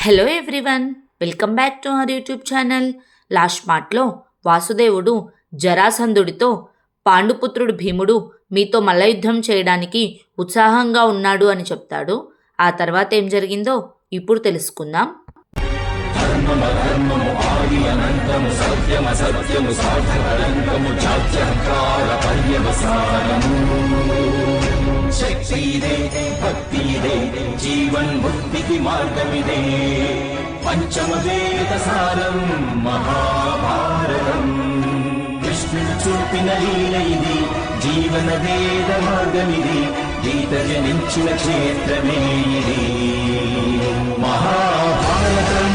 Hello everyone, welcome back to our YouTube channel. Last పార్ట్లో వాసుదేవుడు జరాసంధుడితో పాండుపుత్రుడు భీముడు మీతో మల్లయుద్ధం చేయడానికి ఉత్సాహంగా ఉన్నాడు అని చెప్తాడు. ఆ తర్వాత ఏం జరిగిందో ఇప్పుడు తెలుసుకుందాం. శక్తిదే భక్తిదే జీవన్ముక్తికి మార్గమిదే పంచమ వేద సారం మహాభారతం. కృష్ణుడు చూపిన లీల ఇది, జీవన వేద మార్గమిది, గీత జనించిన క్షేత్రమే ఇది మహాభారతం.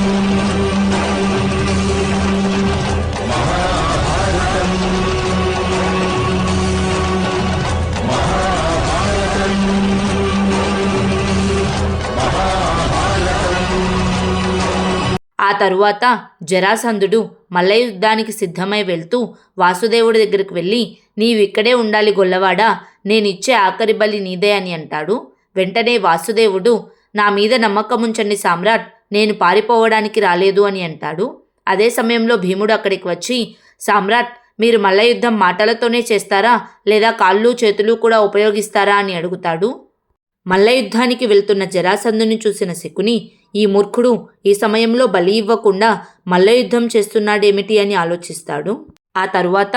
ఆ తరువాత జరాసంధుడు మల్లయుద్ధానికి సిద్ధమై వెళ్తూ వాసుదేవుడి దగ్గరికి వెళ్ళి, నీవిక్కడే ఉండాలి గొల్లవాడా, నేనిచ్చే ఆఖరి బలి నీదే అని అంటాడు. వెంటనే వాసుదేవుడు, నా మీద నమ్మకముంచండి సామ్రాట్, నేను పారిపోవడానికి రాలేదు అని అంటాడు. అదే సమయంలో భీముడు అక్కడికి వచ్చి, సామ్రాట్, మీరు మల్లయుద్ధం మాటలతోనే చేస్తారా లేదా కాళ్ళు చేతులు కూడా ఉపయోగిస్తారా అని అడుగుతాడు. మల్లయుద్ధానికి వెళ్తున్న జరాసంధుని చూసిన శకుని, ఈ మూర్ఖుడు ఈ సమయంలో బలి ఇవ్వకుండా మల్లయుద్ధం చేస్తున్నాడేమిటి అని ఆలోచిస్తాడు. ఆ తరువాత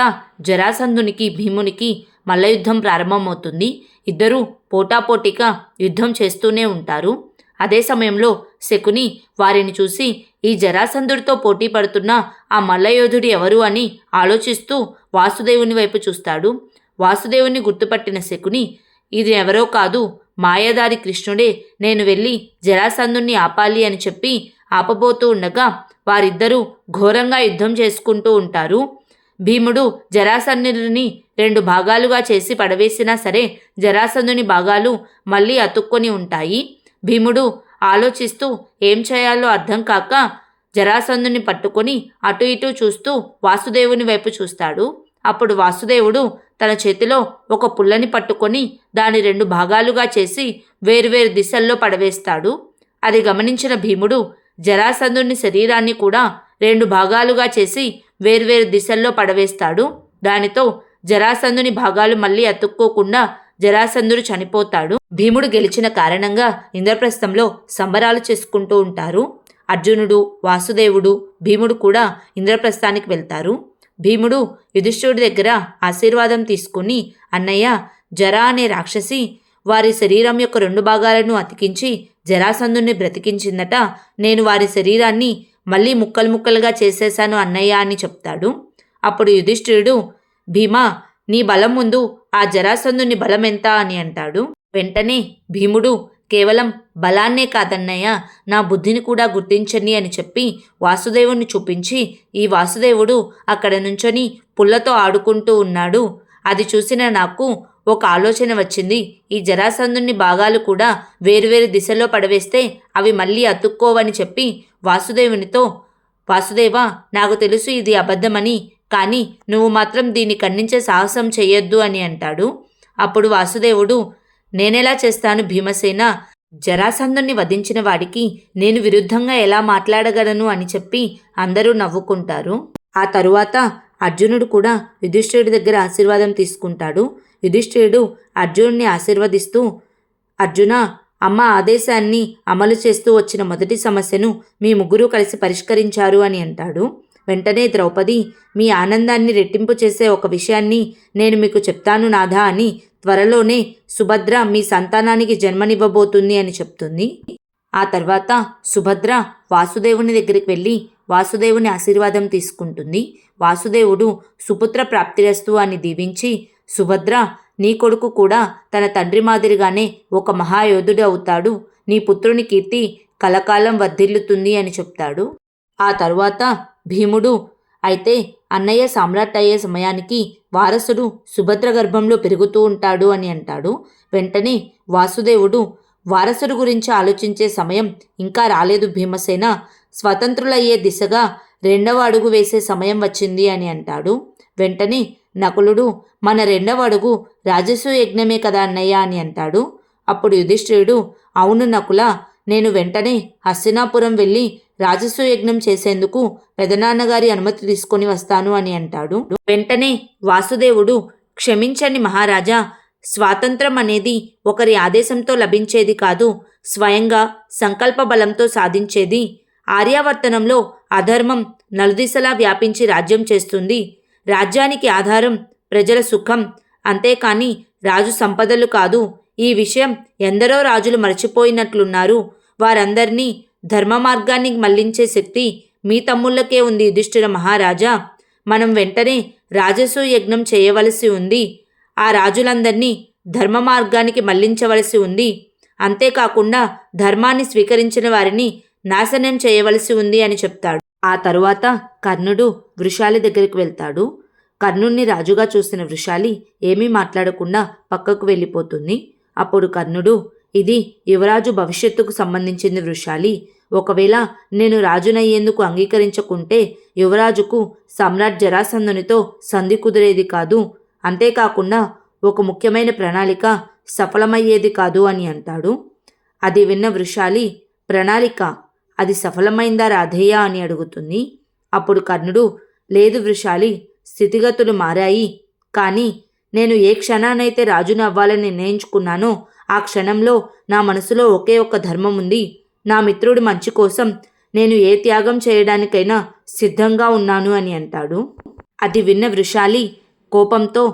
జరాసంధునికి భీమునికి మల్లయుద్ధం ప్రారంభమవుతుంది. ఇద్దరూ పోటాపోటీగా యుద్ధం చేస్తూనే ఉంటారు. అదే సమయంలో శకుని వారిని చూసి, ఈ జరాసంధుడితో పోటీ పడుతున్న ఆ మల్లయోధుడు ఎవరు అని ఆలోచిస్తూ వాసుదేవుని వైపు చూస్తాడు. వాసుదేవుని గుర్తుపట్టిన శకుని, ఇది ఎవరో కాదు, మాయాదారి కృష్ణుడే, నేను వెళ్ళి జరాసంధుణ్ణి ఆపాలి అని చెప్పి ఆపబోతూ ఉండగా వారిద్దరూ ఘోరంగా యుద్ధం చేసుకుంటూ ఉంటారు. భీముడు జరాసంధుని 2 భాగాలుగా చేసి పడవేసినా సరే జరాసంధుని భాగాలు మళ్ళీ అతుక్కొని ఉంటాయి. భీముడు ఆలోచిస్తూ ఏం చేయాలో అర్థం కాక జరాసంధుని పట్టుకొని అటు ఇటు చూస్తూ వాసుదేవుని వైపు చూస్తాడు. అప్పుడు వాసుదేవుడు తన చేతిలో ఒక పుల్లని పట్టుకొని దాని 2 భాగాలుగా చేసి వేర్వేరు దిశల్లో పడవేస్తాడు. అది గమనించిన భీముడు జరాసంధుని శరీరాన్ని కూడా 2 భాగాలుగా చేసి వేర్వేరు దిశల్లో పడవేస్తాడు. దానితో జరాసంధుని భాగాలు మళ్ళీ అతుక్కోకుండా జరాసంధుడు చనిపోతాడు. భీముడు గెలిచిన కారణంగా ఇంద్రప్రస్థంలో సంబరాలు చేసుకుంటూ ఉంటారు. అర్జునుడు, వాసుదేవుడు, భీముడు కూడా ఇంద్రప్రస్థానికి వెళ్తారు. భీముడు యుధిష్ఠిరుడి దగ్గర ఆశీర్వాదం తీసుకుని, అన్నయ్య, జరా అనే రాక్షసి వారి శరీరం యొక్క 2 భాగాలను అతికించి జరాసంధుని బ్రతికించిందట. నేను వారి శరీరాన్ని మళ్ళీ ముక్కలు ముక్కలుగా చేసేశాను అన్నయ్య అని చెప్తాడు. అప్పుడు యుధిష్ఠిరుడు, భీమా, నీ బలం ముందు ఆ జరాసంధుని బలం ఎంత అని అంటాడు. వెంటనే భీముడు, కేవలం బలాన్నే కాదన్నయ్య, నా బుద్ధిని కూడా గుర్తించండి అని చెప్పి వాసుదేవుని చూపించి, ఈ వాసుదేవుడు అక్కడ నుంచొని పుల్లతో ఆడుకుంటూ ఉన్నాడు. అది చూసిన నాకు ఒక ఆలోచన వచ్చింది. ఈ జరాసంధుని భాగాలు కూడా వేరువేరు దిశలో పడవేస్తే అవి మళ్ళీ అతుక్కోవని చెప్పి వాసుదేవునితో, వాసుదేవా, నాకు తెలుసు ఇది అబద్ధమని, కానీ నువ్వు మాత్రం దీన్ని ఖండించే సాహసం చెయ్యొద్దు అని అంటాడు. అప్పుడు వాసుదేవుడు, నేనెలా చేస్తాను భీమసేన, జరాసంధుని వధించిన వాడికి నేను విరుద్ధంగా ఎలా మాట్లాడగలను అని చెప్పి అందరూ నవ్వుకుంటారు. ఆ తరువాత అర్జునుడు కూడా యుధిష్ఠిరుడి దగ్గర ఆశీర్వాదం తీసుకుంటాడు. యుధిష్ఠిరుడు అర్జునుడిని ఆశీర్వదిస్తూ, అర్జున, అమ్మ ఆదేశాన్ని అమలు చేస్తూ వచ్చిన మొదటి సమస్యను మీ ముగ్గురు కలిసి పరిష్కరించారు అని అంటాడు. వెంటనే ద్రౌపది, మీ ఆనందాన్ని రెట్టింపు చేసే ఒక విషయాన్ని నేను మీకు చెప్తాను నాథా అని, త్వరలోనే సుభద్ర మీ సంతానానికి జన్మనివ్వబోతుంది అని చెప్తుంది. ఆ తర్వాత సుభద్ర వాసుదేవుని దగ్గరికి వెళ్ళి వాసుదేవుని ఆశీర్వాదం తీసుకుంటుంది. వాసుదేవుడు సుపుత్ర ప్రాప్తిరస్తు అని దీవించి, సుభద్ర, నీ కొడుకు కూడా తన తండ్రి మాదిరిగానే ఒక మహాయోధుడు అవుతాడు, నీ పుత్రుని కీర్తి కలకాలం వర్ధిల్లుతుంది అని చెప్తాడు. ఆ తరువాత భీముడు, అయితే అన్నయ్య సామ్రాట్ అయ్యే సమయానికి వారసుడు సుభద్ర గర్భంలో పెరుగుతూ ఉంటాడు అని అంటాడు. వెంటనే వాసుదేవుడు, వారసుడు గురించి ఆలోచించే సమయం ఇంకా రాలేదు భీమసేన, స్వతంత్రులయ్యే దిశగా 2వ అడుగు వేసే సమయం వచ్చింది అని అంటాడు. వెంటనే నకులుడు, మన 2వ అడుగు రాజసూయ యజ్ఞమే కదా అన్నయ్య అని అంటాడు. అప్పుడు యుధిష్ఠిరుడు, అవును నకుల, నేను వెంటనే హస్తినాపురం వెళ్ళి రాజసూయ యజ్ఞం చేసేందుకు పెదనాన్నగారి అనుమతి తీసుకొని వస్తాను అని అంటాడు. వెంటనే వాసుదేవుడు, క్షమించండి మహారాజా, స్వాతంత్రం అనేది ఒకరి ఆదేశంతో లభించేది కాదు, స్వయంగా సంకల్ప బలంతో సాధించేది. ఆర్యావర్తనంలో అధర్మం నలుదిశలా వ్యాపించి రాజ్యం చేస్తుంది. రాజ్యానికి ఆధారం ప్రజల సుఖం, అంతేకాని రాజు సంపదలు కాదు. ఈ విషయం ఎందరో రాజులు మరచిపోయినట్లున్నారు. వారందరినీ ధర్మ మార్గానికి మళ్లించే శక్తి మీ తమ్ముళ్ళకే ఉంది యుధిష్ఠిర మహారాజా. మనం వెంటనే రాజసూయ యజ్ఞం చేయవలసి ఉంది. ఆ రాజులందరినీ ధర్మ మార్గానికి మళ్లించవలసి ఉంది. అంతేకాకుండా ధర్మాన్ని స్వీకరించిన వారిని నాశనం చేయవలసి ఉంది అని చెప్తాడు. ఆ తరువాత కర్ణుడు వృషాలి దగ్గరికి వెళ్తాడు. కర్ణుణ్ణి రాజుగా చూసిన వృషాలి ఏమీ మాట్లాడకుండా పక్కకు వెళ్ళిపోతుంది. అప్పుడు కర్ణుడు, ఇది యువరాజు భవిష్యత్తుకు సంబంధించింది వృషాలి. ఒకవేళ నేను రాజునయ్యేందుకు అంగీకరించకుంటే యువరాజుకు సమ్రాట్ జరాసంధునితో సంధి కుదిరేది కాదు. అంతేకాకుండా ఒక ముఖ్యమైన ప్రణాళిక సఫలమయ్యేది కాదు అని అంటాడు. అది విన్న వృషాలి, ప్రణాళిక అది సఫలమైందా రాధేయ అని అడుగుతుంది. అప్పుడు కర్ణుడు, లేదు వృషాలి, స్థితిగతులు మారాయి. కానీ నేను ఏ క్షణానైతే రాజును అవ్వాలని నిర్ణయించుకున్నానో ఆ క్షణంలో నా మనసులో ఒకే ఒక్క ధర్మం ఉంది. నా మిత్రుడి మంచి కోసం నేను ఏ త్యాగం చేయడానికైనా సిద్ధంగా ఉన్నాను అని అంటాడు. అది విన్న వృషాలి కోపంతో,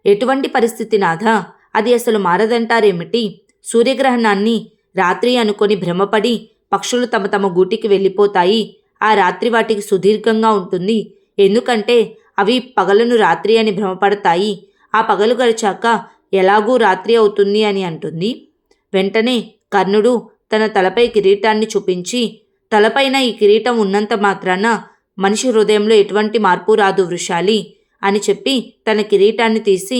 ఎటువంటి పరిస్థితి నాథా, అది అసలు మారదంటారేమిటి? సూర్యగ్రహణాన్ని రాత్రి అనుకొని భ్రమపడి పక్షులు తమ తమ గూటికి వెళ్ళిపోతాయి. ఆ రాత్రి వాటికి సుదీర్ఘంగా ఉంటుంది. ఎందుకంటే అవి పగలను రాత్రి అని భ్రమపడతాయి. ఆ పగలు గడిచాక ఎలాగూ రాత్రి అవుతుంది అని అంటుంది. వెంటనే కర్ణుడు తన తలపై కిరీటాన్ని చూపించి, తలపైన ఈ కిరీటం ఉన్నంత మాత్రాన మనిషి హృదయంలో ఎటువంటి మార్పు రాదు వృషాలి అని చెప్పి తన కిరీటాన్ని తీసి,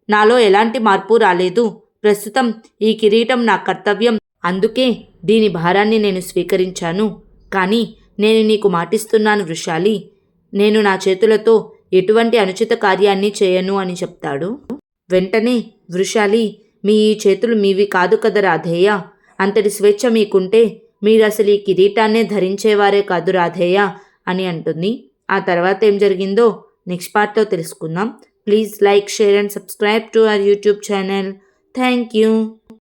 నాలో ఎలాంటి మార్పు రాలేదు. ప్రస్తుతం ఈ కిరీటం నా కర్తవ్యం, అందుకే దీని భారాన్ని నేను స్వీకరించాను. కానీ నేను నీకు మాటిస్తున్నాను వృషాలి, నేను నా చేతులతో ఎటువంటి అనుచిత కార్యాన్ని చేయను అని చెప్తాడు. వెంటనే వృషాలి, మీ ఈ చేతులు మీవి కాదు కదా రాధేయ, అంతటి స్వేచ్ఛ మీకుంటే మీరు అసలు ఈ కిరీటాన్నే ధరించేవారే కాదు రాధేయ అని అంటుంది. ఆ తర్వాత ఏం జరిగిందో నెక్స్ట్ పార్ట్లో తెలుసుకుందాం. Please like, share and subscribe to our YouTube channel. Thank you.